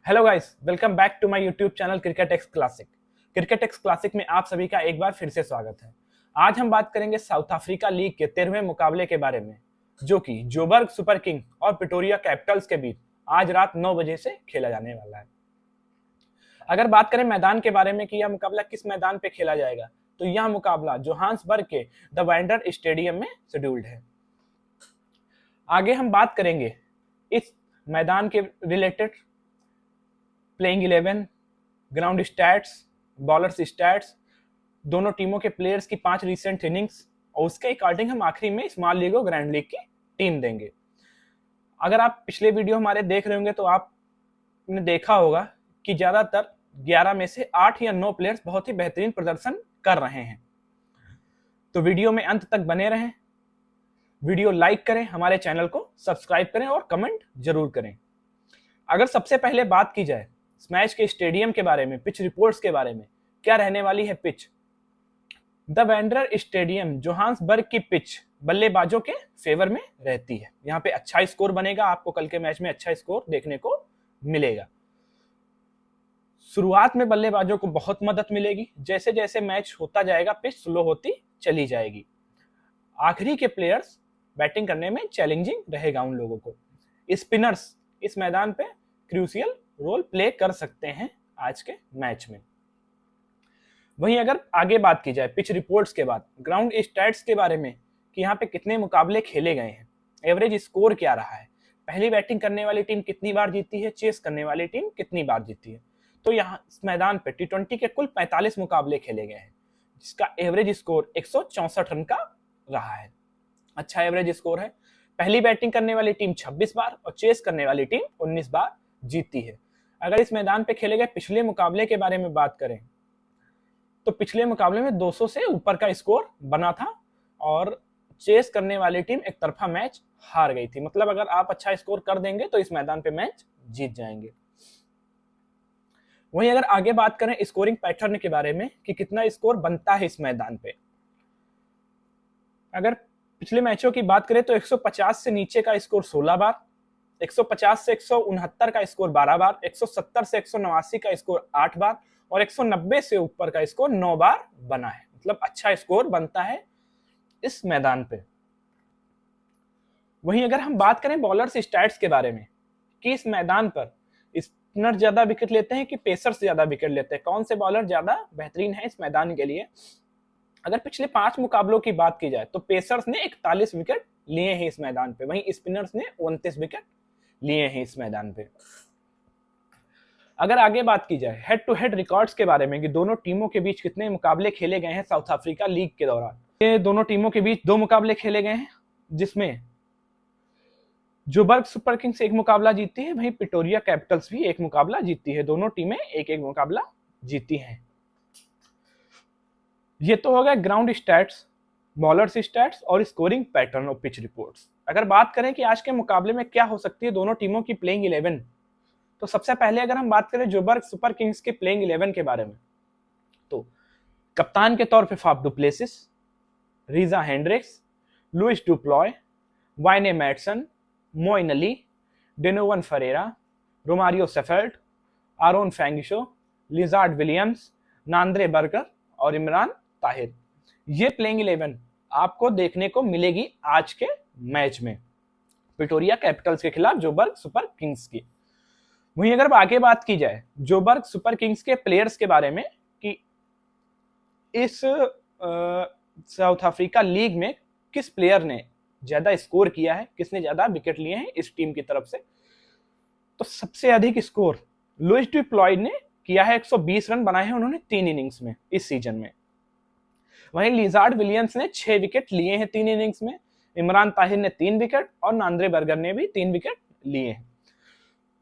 Hello guys, welcome back to my YouTube channel cricket X classic. Cricket X classic में आप सभी का एक बार फिर से स्वागत है। आज हम बात करेंगे साउथ अफ्रीका लीग के 13वें मुकाबले के बारे में, जो कि जोबर्ग सुपर किंग और प्रिटोरिया कैपिटल्स के बीच आज रात 9 बजे से खेला जाने वाला है। अगर बात करें मैदान के बारे में कि यह मुकाबला किस मैदान पे खेला जाएगा, तो यह मुकाबला जोहान्सबर्ग के द वांडर स्टेडियम में शेड्यूल्ड है। आगे हम बात करेंगे इस मैदान के related playing 11, ground stats, bowlers stats, दोनों टीमों के प्लेयर्स की 5 रिसेंट इनिंग्स, और उसके अकॉर्डिंग हम आखिरी में स्मॉल लीग और ग्रैंड लीग की टीम देंगे। अगर आप पिछले वीडियो हमारे देख रहे होंगे तो आपने देखा होगा कि ज्यादातर 11 में से 8 या 9 प्लेयर्स बहुत ही बेहतरीन प्रदर्शन कर रहे हैं। तो वीडियो में अंत तक बने रहें, वीडियो लाइक करें, हमारे चैनल को सब्सक्राइब करें और कमेंट जरूर करें। अगर सबसे पहले बात की जाए इस मैच के स्टेडियम के बारे में, पिच रिपोर्ट्स के बारे में, क्या रहने वाली है pitch. The wanderer stadium Johannesburg की पिच बल्लेबाजों के फेवर में रहती है। यहाँ पे अच्छा स्कोर बनेगा, आपको कल के मैच में अच्छा स्कोर देखने को मिलेगा। शुरुआत में बल्लेबाजों को बहुत मदद मिलेगी, जैसे जैसे मैच होता जाएगा पिच स्लो होती चली जाएगी। आखिरी के प्लेयर्स बैटिंग करने में चैलेंजिंग रहेगा उन लोगों को। स्पिनर्स इस मैदान पे क्रूशियल रोल प्ले कर सकते हैं आज के मैच में। वहीं अगर आगे बात की जाए पिच रिपोर्ट्स के बाद ग्राउंड स्टैट्स के बारे में कि यहाँ पे कितने मुकाबले खेले गए हैं, एवरेज स्कोर क्या रहा है, पहली बैटिंग करने वाली टीम कितनी बार जीती है, चेस करने वाली टीम कितनी बार जीती है, तो यहाँ इस मैदान पे टी20 के कुल 45 मुकाबले खेले गए हैं, जिसका एवरेज स्कोर 164 रन का रहा है। अच्छा एवरेज स्कोर है। पहली बैटिंग करने वाली टीम 26 बार और चेस करने वाली टीम 19 बार जीती है। अगर इस मैदान पे खेले गए पिछले मुकाबले के बारे में बात करें तो पिछले मुकाबले में 200 से ऊपर का स्कोर बना था और चेस करने वाली टीम एक तरफा मैच हार गई थी। मतलब अगर आप अच्छा स्कोर कर देंगे तो इस मैदान पे मैच जीत जाएंगे। वहीं अगर आगे बात करें स्कोरिंग पैटर्न के बारे में कि कितना स्कोर बनता है इस मैदान पे, अगर पिछले मैचों की बात करें तो 150 से नीचे का स्कोर 16 बार, 150 से 169 का स्कोर 12 बार, 170 से 189 का स्कोर 8 बार और 190 से ऊपर का स्कोर 9 बार बना है। मतलब अच्छा स्कोर बनता है इस मैदान पे। वहीं अगर हम बात करें बॉलर्स स्टैट्स के बारे में कि इस मैदान पर स्पिनर ज्यादा विकेट लेते हैं कि पेसर्स ज्यादा विकेट लेते हैं, कौन से बॉलर ज्यादा बेहतरीन है इस मैदान के लिए, अगर पिछले 5 मुकाबलों की बात की जाए तो पेसर्स ने 41 विकेट लिए हैं इस मैदान पे, वहीं स्पिनर्स ने 29 विकेट लिए हैं इस मैदान पे। अगर आगे बात की जाए हेड टू हेड रिकॉर्ड्स के बारे में कि दोनों टीमों के बीच कितने मुकाबले खेले गए हैं साउथ अफ्रीका लीग के दौरान, ये दोनों टीमों के बीच 2 मुकाबले खेले गए हैं, जिसमें जोबर्ग सुपर किंग्स एक मुकाबला जीती है, वहीं प्रिटोरिया कैपिटल्स भी एक मुकाबला जीती है। दोनों टीमें एक एक मुकाबला जीती हैं। ये तो हो गया ग्राउंड स्टैट्स, बॉलर्स स्टैट्स और स्कोरिंग पैटर्न और पिच रिपोर्ट्स। अगर बात करें कि आज के मुकाबले में क्या हो सकती है दोनों टीमों की प्लेइंग 11, तो सबसे पहले अगर हम बात करें जोबर्ग सुपर किंग्स के प्लेइंग 11 के बारे में, तो कप्तान के तौर पे Faf du Plessis, Reeza Hendricks, Lewis du Plooy, Wayne Madsen, Moeen Ali, Donovan Ferreira, Romario Shepherd, Aaron Phangiso, Lizaad Williams, Nandre Burger और इमरान ताहिर। ये प्लेइंग 11 आपको देखने को मिलेगी आज के मैच में प्रिटोरिया कैपिटल्स के खिलाफ जोबर्ग सुपर किंग्स की। वहीं अगर आगे बात की जाए जोबर्ग सुपर किंग्स के प्लेयर्स के बारे में कि इस साउथ अफ्रीका लीग में किस प्लेयर ने ज्यादा स्कोर किया है, किसने ज्यादा विकेट लिए हैं इस टीम की तरफ से, तो सबसे अधिक स्कोर लुइस डुप्लॉय ने किया है। 120 रन बनाए हैं उन्होंने 3 इनिंग्स में इस सीजन में। वहीं लिजार्ड विलियम्स ने 6 विकेट लिए हैं 3 इनिंग्स में, इमरान ताहिर ने 3 विकेट और नांद्रे बर्गर ने भी 3 विकेट लिए हैं।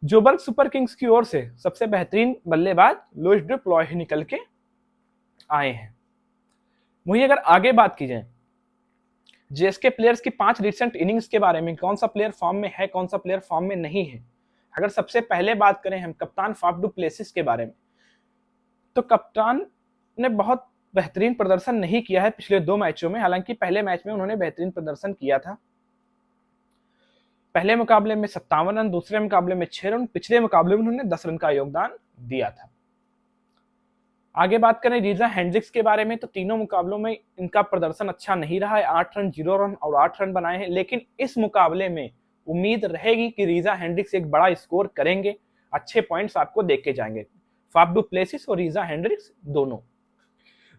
जोबर्ग सुपर किंग्स की ओर से सबसे बेहतरीन बल्लेबाज लुइस डुप्लॉय निकल के आए हैं। वहीं अगर आगे बात की जाए जेएसके प्लेयर्स की 5 रिसेंट इनिंग्स के बारे में, कौन सा प्लेयर फॉर्म में है, कौन सा प्लेयर फॉर्म में नहीं है, अगर सबसे पहले बात करें हम कप्तान फाफ डू प्लेसिस के बारे में, तो कप्तान ने बहुत बेहतरीन प्रदर्शन नहीं किया है पिछले 2 मैचों में। हालांकि पहले मैच में उन्होंने बेहतरीन प्रदर्शन किया था। पहले मुकाबले में 57 रन, दूसरे मुकाबले में 6 रन, पिछले मुकाबले में उन्होंने 10 रन का योगदान दिया था। आगे बात करें रीजा हेंड्रिक्स के बारे में, तो तीनों मुकाबलों में इनका प्रदर्शन अच्छा नहीं रहा है। 8 रन, 0 रन और 8 रन बनाए हैं, लेकिन इस मुकाबले में उम्मीद रहेगी कि रीजा हेंड्रिक्स एक बड़ा स्कोर करेंगे, अच्छे पॉइंट्स आपको देके जाएंगे, फाफ डू प्लेसिस और रीजा हेंड्रिक्स दोनों।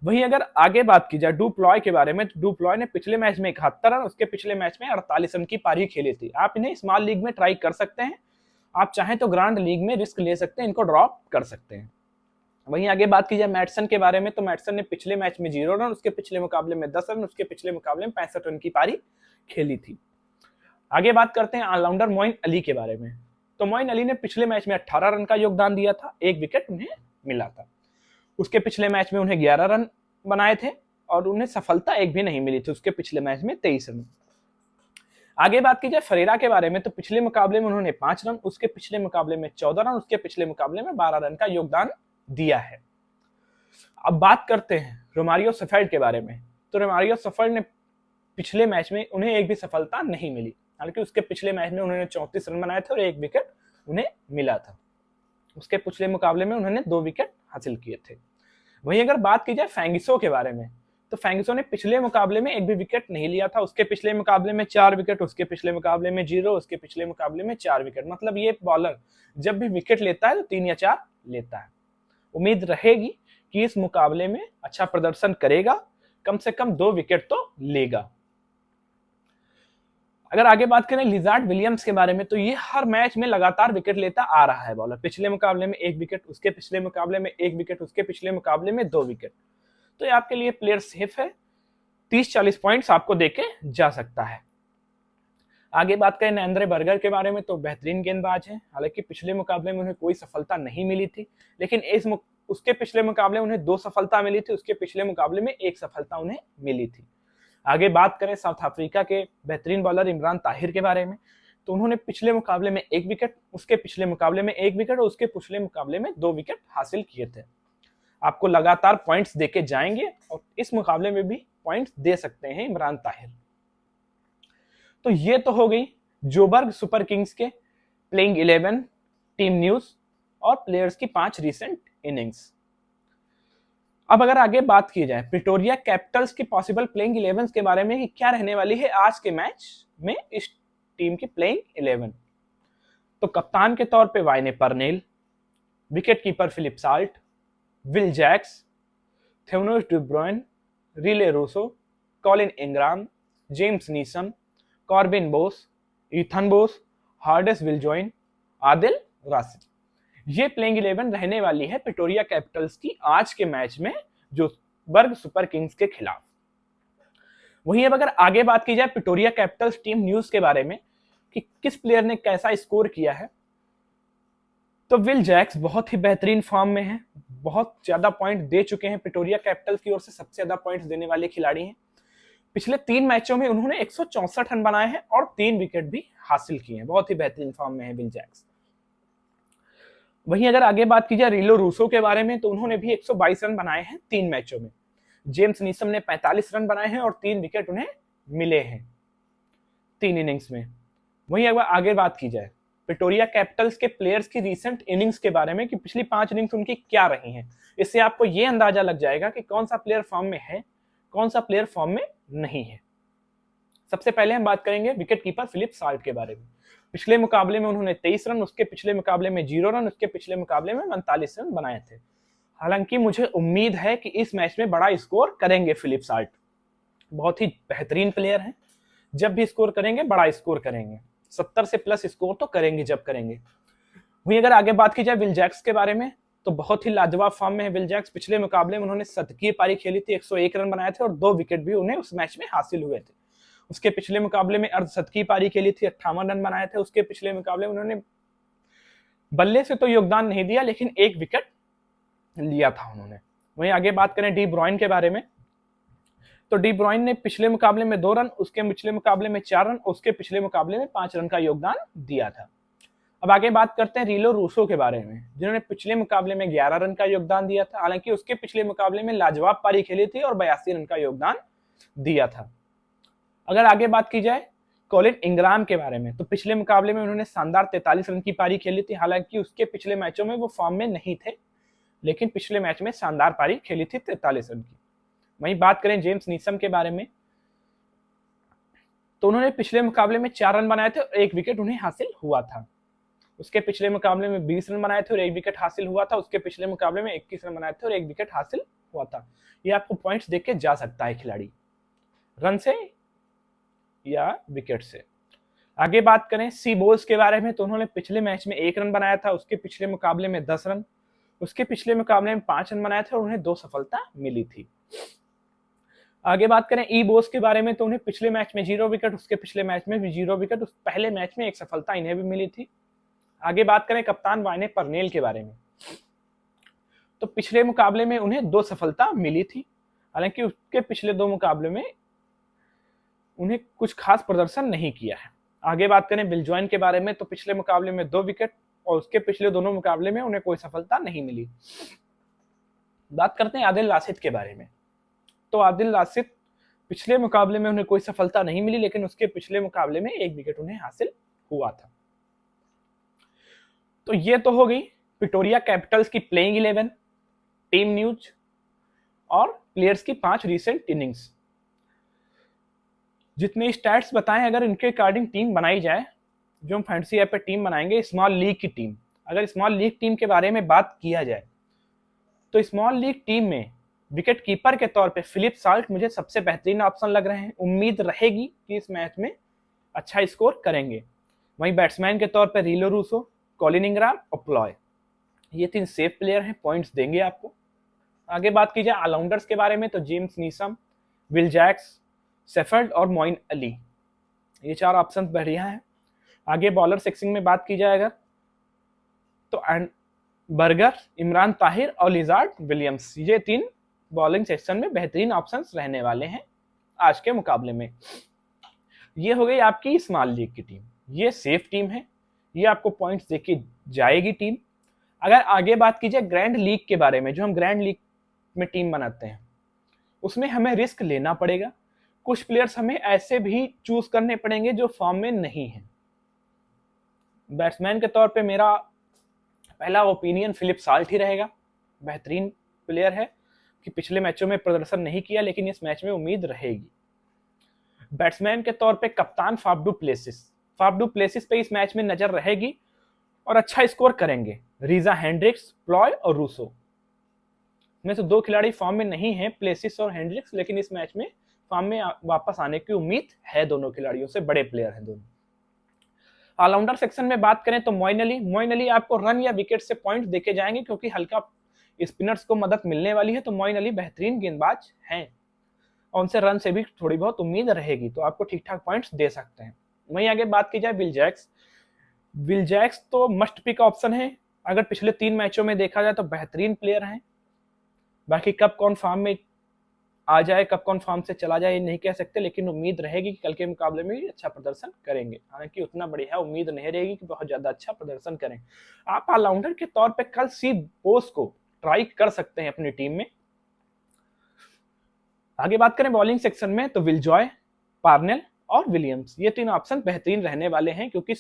वहीं अगर आगे बात की जाए डू प्लॉय के बारे में, तो डू प्लॉय ने पिछले मैच में 71 रन, उसके पिछले मैच में 48 रन की पारी खेली थी। आप इन्हें स्मॉल लीग में ट्राई कर सकते हैं, आप चाहें तो ग्रांड लीग में रिस्क ले सकते हैं, इनको ड्रॉप कर सकते हैं। वहीं आगे बात की जाए मैटसन के बारे में, तो मैटसन ने पिछले मैच में 0 रन, उसके पिछले मुकाबले में 10 रन, उसके पिछले मुकाबले में 65 रन की पारी खेली थी। आगे बात करते हैं ऑलराउंडर मोइन अली के बारे में, तो मोइन अली ने पिछले मैच में 18 रन का योगदान दिया था, 1 विकेट उन्हें मिला था। उसके पिछले मैच में उन्हें 11 रन बनाए थे और उन्हें सफलता एक भी नहीं मिली थी, उसके पिछले मैच में 23 रन। आगे बात की जाए फरेरा के बारे में, तो पिछले मुकाबले में उन्होंने 5 रन, उसके पिछले मुकाबले में 14 रन, उसके पिछले मुकाबले में 12 रन का योगदान दिया है। अब बात करते हैं रोमारियो सेफर्ड के बारे में, तो रोमारियो सेफर्ड ने पिछले मैच में उन्हें एक भी सफलता नहीं मिली, हालांकि उसके पिछले मैच में उन्होंने 34 रन बनाए थे और 1 विकेट उन्हें मिला था। उसके पिछले मुकाबले में उन्होंने 2 विकेट हासिल किए थे। वहीं अगर बात की जाए फैंगिसो के बारे में, तो फैंगिसो ने पिछले मुकाबले में 1 भी विकेट नहीं लिया था, उसके पिछले मुकाबले में 4 विकेट, उसके पिछले मुकाबले में 0, उसके पिछले मुकाबले में 4 विकेट। मतलब ये बॉलर जब भी विकेट लेता है तो 3 या 4 लेता है। उम्मीद रहेगी कि इस मुकाबले में अच्छा प्रदर्शन करेगा, कम से कम 2 विकेट तो लेगा। अगर आगे बात करें लिजार्ड विलियम्स के बारे में, तो ये हर मैच में लगातार विकेट लेता आ रहा है बॉलर। पिछले मुकाबले में 1 विकेट, उसके पिछले मुकाबले में 1 विकेट, उसके पिछले मुकाबले में 2 विकेट। तो ये आपके लिए प्लेयर सेफ है, 30-40 पॉइंट्स आपको देके जा सकता है। आगे बात करें नरेंद्र बर्गर के बारे में, तो बेहतरीन गेंदबाज है, हालांकि पिछले मुकाबले में उन्हें कोई सफलता नहीं मिली थी, लेकिन उसके पिछले मुकाबले में उन्हें 2 सफलता मिली थी, उसके पिछले मुकाबले में 1 सफलता उन्हें मिली थी। आगे बात करें साउथ अफ्रीका के बेहतरीन बॉलर इमरान ताहिर के बारे में, तो उन्होंने पिछले मुकाबले में 1 विकेट, उसके पिछले मुकाबले में 1 विकेट और उसके पिछले मुकाबले में 2 विकेट हासिल किए थे। आपको लगातार पॉइंट्स देके जाएंगे और इस मुकाबले में भी पॉइंट्स दे सकते हैं इमरान ताहिर। तो ये तो हो गई जोबर्ग सुपर किंग्स के प्लेइंग 11, टीम न्यूज और प्लेयर्स की 5 रीसेंट इनिंग्स। अब अगर आगे बात की जाए प्रिटोरिया कैपिटल्स की पॉसिबल प्लेइंग 11 के बारे में कि क्या रहने वाली है आज के मैच में इस टीम की प्लेइंग 11, तो कप्तान के तौर पे Wayne Parnell, wicket keeper Philip Salt, Will Jacks, Theodore de Bruyn, Rilee Rossouw, Colin Ingram, James Neesham, Corbin Bosch, Ethan Bosch, Hardus Viljoen, Adil Rashid. ये प्लेइंग 11 रहने वाली है प्रिटोरिया कैपिटल्स की आज के मैच में जोबर्ग सुपर किंग्स के खिलाफ। वहीं अब अगर आगे बात की जाए प्रिटोरिया कैपिटल्स टीम न्यूज के बारे में कि किस प्लेयर ने कैसा स्कोर किया है, तो विल जैक्स बहुत ही बेहतरीन फॉर्म में है, बहुत ज्यादा पॉइंट दे चुके हैं, प्रिटोरिया कैपिटल्स की ओर से सबसे ज्यादा पॉइंट्स देने वाले खिलाड़ी हैं। पिछले 3 मैचों में उन्होंने 164 रन बनाए हैं और 3 विकेट भी हासिल किए हैं, बहुत ही बेहतरीन फॉर्म में है विल जैक्स। वहीं अगर आगे बात की जाए रिलो रूसो के बारे में, तो उन्होंने भी 122 रन बनाए हैं 3 मैचों में। जेम्स नीसम ने 45 रन बनाए हैं और 3 विकेट उन्हें मिले हैं 3 इनिंग्स में। वहीं अगर आगे बात की जाए प्रिटोरिया कैपिटल्स के प्लेयर्स की रीसेंट इनिंग्स के बारे में कि पिछली 5 इनिंग्स उनकी क्या रही हैं, इससे आपको यह अंदाजा लग जाएगा कि कौन सा प्लेयर फॉर्म में है, कौन सा प्लेयर फॉर्म में नहीं है। सबसे पहले हम बात करेंगे विकेट कीपर फिलिप साल्ट के बारे में। पिछले मुकाबले में उन्होंने 23 रन, उसके पिछले मुकाबले में 0 रन, उसके पिछले मुकाबले में 49 रन बनाए थे। हालांकि मुझे उम्मीद है कि इस मैच में बड़ा स्कोर करेंगे फिलिप साल्ट, बहुत ही बेहतरीन प्लेयर हैं, जब भी स्कोर करेंगे बड़ा स्कोर करेंगे, 70 से प्लस स्कोर तो करेंगे जब करेंगे। वहीं अगर आगे बात की जाए विल जैक्स के बारे में, तो बहुत ही लाजवाब फॉर्म में है विल जैक्स। पिछले मुकाबले में उन्होंने शतकीय पारी खेली थी, 101 रन बनाए थे और 2 विकेट भी उन्हें उस मैच में हासिल हुए थे। उसके पिछले मुकाबले में अर्धशतकीय पारी खेली थी, 58 रन बनाए थे। उसके पिछले मुकाबले में उन्होंने बल्ले से तो योगदान नहीं दिया, लेकिन 1 विकेट लिया था उन्होंने। वहीं आगे बात करें डी ब्रुयन के बारे में, तो डी ब्रुयन ने पिछले मुकाबले में 2 रन, उसके पिछले मुकाबले में 4 रन, उसके पिछले मुकाबले में 5 रन का योगदान दिया था। अब आगे बात करते हैं रिलो रूसो के बारे में, जिन्होंने पिछले मुकाबले में 11 रन का योगदान दिया था। हालांकि उसके पिछले मुकाबले में लाजवाब पारी खेली थी और 82 रन का योगदान दिया था। अगर आगे बात की जाए कॉलिन इंग्राम के बारे में, तो पिछले मुकाबले में उन्होंने शानदार 43 रन की पारी खेली थी। हालांकि उसके पिछले मैचों में वो फॉर्म में नहीं थे, लेकिन पिछले मैच में शानदार पारी खेली थी 43 रन की। वहीं बात करें जेम्स नीसम के बारे में, तो उन्होंने पिछले मुकाबले में 4 रन बनाए थे और 1 विकेट उन्हें हासिल हुआ था। उसके पिछले मुकाबले में 20 रन बनाए थे और 1 विकेट हासिल हुआ था। उसके पिछले मुकाबले में 21 रन बनाए थे और 1 विकेट हासिल हुआ था। ये आपको पॉइंट्स देख के जा सकता है खिलाड़ी, रन से या विकेट से। आगे बात करें सी बोल्स के बारे में, तो उन्होंने पिछले मैच में 1 रन बनाया था, उसके पिछले मुकाबले में 10 रन, उसके पिछले मुकाबले में 5 रन बनाए थे और उन्हें 2 सफलता मिली थी। आगे बात करें ई बोस के बारे में, तो उन्हें पिछले मैच में 0 विकेट, उसके पिछले मैच में भी 0 विकेट, उस पहले मैच में 1 सफलता इन्हें भी मिली थी। आगे बात करें कप्तान वाइने परनेल के बारे में, तो पिछले मुकाबले में उन्हें 2 सफलता मिली थी। हालांकि उसके पिछले 2 मुकाबले में उन्हें कुछ खास प्रदर्शन नहीं किया है। आगे बात करें बिल जॉइन के बारे में, तो पिछले मुकाबले में 2 विकेट और उसके पिछले दोनों मुकाबले में उन्हें कोई सफलता नहीं मिली। बात करते हैं आदिल राशिद के बारे में, तो आदिल राशिद पिछले मुकाबले में उन्हें कोई सफलता नहीं मिली, लेकिन उसके पिछले मुकाबले में 1 विकेट उन्हें हासिल हुआ था। तो ये तो हो गई विक्टोरिया कैपिटल्स की प्लेइंग 11, टीम न्यूज और प्लेयर्स की 5 रीसेंट इनिंग्स। जितने स्टैट्स बताएं, अगर इनके अकॉर्डिंग टीम बनाई जाए, जो हम फैंटेसी ऐप पे टीम बनाएंगे स्मॉल लीग की टीम, अगर स्मॉल लीग टीम के बारे में बात किया जाए, तो स्मॉल लीग टीम में विकेट कीपर के तौर पे फिलिप साल्ट मुझे सबसे बेहतरीन ऑप्शन लग रहे हैं। उम्मीद रहेगी कि इस मैच में अच्छा स्कोर करेंगे। वहीं बैट्समैन के तौर पे रीलो रूसो, कॉलिन इंग्राम और प्लॉय, ये 3 सेफ प्लेयर हैं, पॉइंट्स देंगे आपको। आगे बात की जाए ऑलराउंडर्स के बारे में, तो James Neesham, Will Jacks, shepherd और मोइन अली, ये 4 ऑप्शन बढ़िया हैं। आगे बॉलर सेक्शन में बात की जाए अगर, तो बर्गर, इमरान ताहिर और लिजार्ड विलियम्स, ये 3 बॉलिंग सेक्शन में बेहतरीन ऑप्शंस रहने वाले हैं आज के मुकाबले में। ये हो गई आपकी स्मॉल लीग की टीम, ये सेफ टीम है, ये आपको पॉइंट्स देके जाएगी टीम। अगर आगे बात की जाए ग्रैंड लीग के बारे में, जो हम ग्रैंड लीग में टीम बनाते हैं, उसमें हमें रिस्क लेना पड़ेगा। कुछ प्लेयर्स हमें ऐसे भी चूज करने पड़ेंगे जो फॉर्म में नहीं है। बैट्समैन के तौर पे मेरा पहला ओपिनियन फिलिप साल्ट ही रहेगा, बेहतरीन प्लेयर है कि पिछले मैचों में प्रदर्शन नहीं किया, लेकिन इस मैच में उम्मीद रहेगी। बैट्समैन के तौर पे कप्तान फाफ डू प्लेसिस पे इस मैच में नजर रहेगी और अच्छा स्कोर करेंगे। रीजा हेंड्रिक्स, प्लॉय और रूसो में से 2 खिलाड़ी फॉर्म में नहीं है, प्लेसिस और हेंड्रिक्स, लेकिन इस मैच में फॉर्म में वापस आने की उम्मीद है। दोनों खिलाड़ियों से बड़े प्लेयर हैं दोनों। ऑलराउंडर सेक्शन में बात करें तो मोइन अली आपको रन या विकेट से पॉइंट देके जाएंगे, क्योंकि हल्का स्पिनर्स को मदद मिलने वाली है, तो मोइन अली बेहतरीन गेंदबाज हैं और उनसे रन से भी थोड़ी बहुत उम्मीद रहेगी, तो आपको ठीक ठाक पॉइंट्स दे सकते हैं। वहीं आगे बात की जाए विल जैक्स तो मस्ट पिक ऑप्शन है। अगर पिछले 3 मैचों में देखा जाए तो बेहतरीन प्लेयर हैं। बाकी कब कौन फॉर्म में आ जाए, कब कौन फॉर्म से चला जाए, ये नहीं कह सकते, लेकिन उम्मीद रहेगी कि कल के मुकाबले में भी अच्छा प्रदर्शन करेंगे। हालांकि उतना बढ़िया उम्मीद नहीं रहेगी कि बहुत ज्यादा अच्छा प्रदर्शन करें। आप ऑलराउंडर के तौर पे कल सी बोस को ट्राई कर सकते हैं अपनी टीम में। आगे बात करें बॉलिंग सेक्शन में, तो विलजॉय, पार्नेल और विलियम्स, ये 3 ऑप्शन बेहतरीन रहने वाले हैं, क्योंकि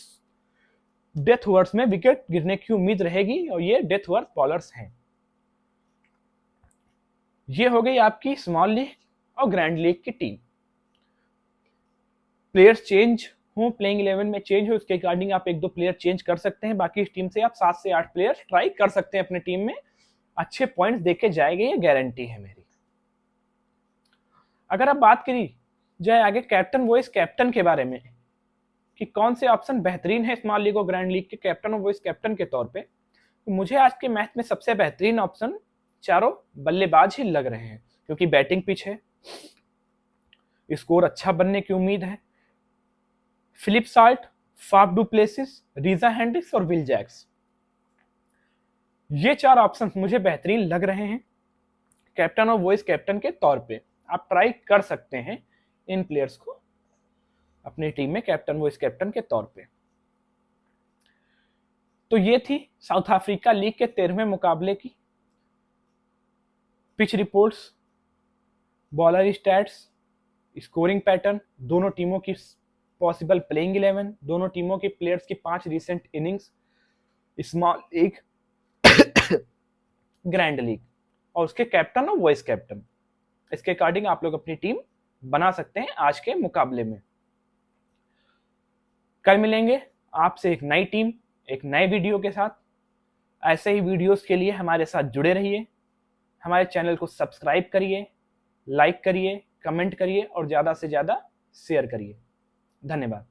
डेथ ओवर्स में विकेट गिरने की उम्मीद रहेगी और ये डेथ ओवर्स बॉलर्स हैं। ये हो गई आपकी स्मॉल लीग और ग्रैंड लीग की टीम। प्लेयर्स चेंज हो, प्लेइंग 11 में चेंज हो, उसके अकॉर्डिंग आप 1-2 प्लेयर चेंज कर सकते हैं। बाकी इस टीम से आप 7 से 8 प्लेयर ट्राई कर सकते हैं अपनी टीम में, अच्छे पॉइंट्स देके जाएंगे, ये गारंटी है मेरी। अगर आप बात करी जाए आगे कैप्टन वॉइस कैप्टन के बारे में कि कौन से ऑप्शन बेहतरीन है स्मॉल लीग और ग्रैंड लीग के कैप्टन और वॉइस कैप्टन के तौर पे, तो मुझे आज के मैच में सबसे बेहतरीन ऑप्शन चारों बल्लेबाज ही लग रहे हैं, क्योंकि बैटिंग पिच है, स्कोर अच्छा बनने की उम्मीद है। Philip Salt, Faf du Plessis, Reeza Hendricks और विल जैक्स, ये 4 ऑप्शन मुझे बेहतरीन लग रहे हैं कैप्टन और वॉइस कैप्टन के तौर पे। आप ट्राई कर सकते हैं इन प्लेयर्स को अपनी टीम में कैप्टन वॉइस कैप्टन के तौर पे। तो ये थी साउथ अफ्रीका लीग के 13वें मुकाबले की pitch reports, bowler stats, scoring pattern, दोनों टीमों की पॉसिबल प्लेइंग 11, दोनों टीमों के प्लेयर्स की 5 recent innings, small league, grand league, और उसके कैप्टन और वाइस कैप्टन। इसके अकॉर्डिंग आप लोग अपनी टीम बना सकते हैं आज के मुकाबले में। कल मिलेंगे आपसे एक नई टीम, एक नए वीडियो के साथ। ऐसे ही वीडियोस के लिए हमारे साथ जुड़े रहिए। हमारे चैनल को सब्सक्राइब करिए, लाइक करिए, कमेंट करिए और ज़्यादा से ज़्यादा शेयर करिए। धन्यवाद।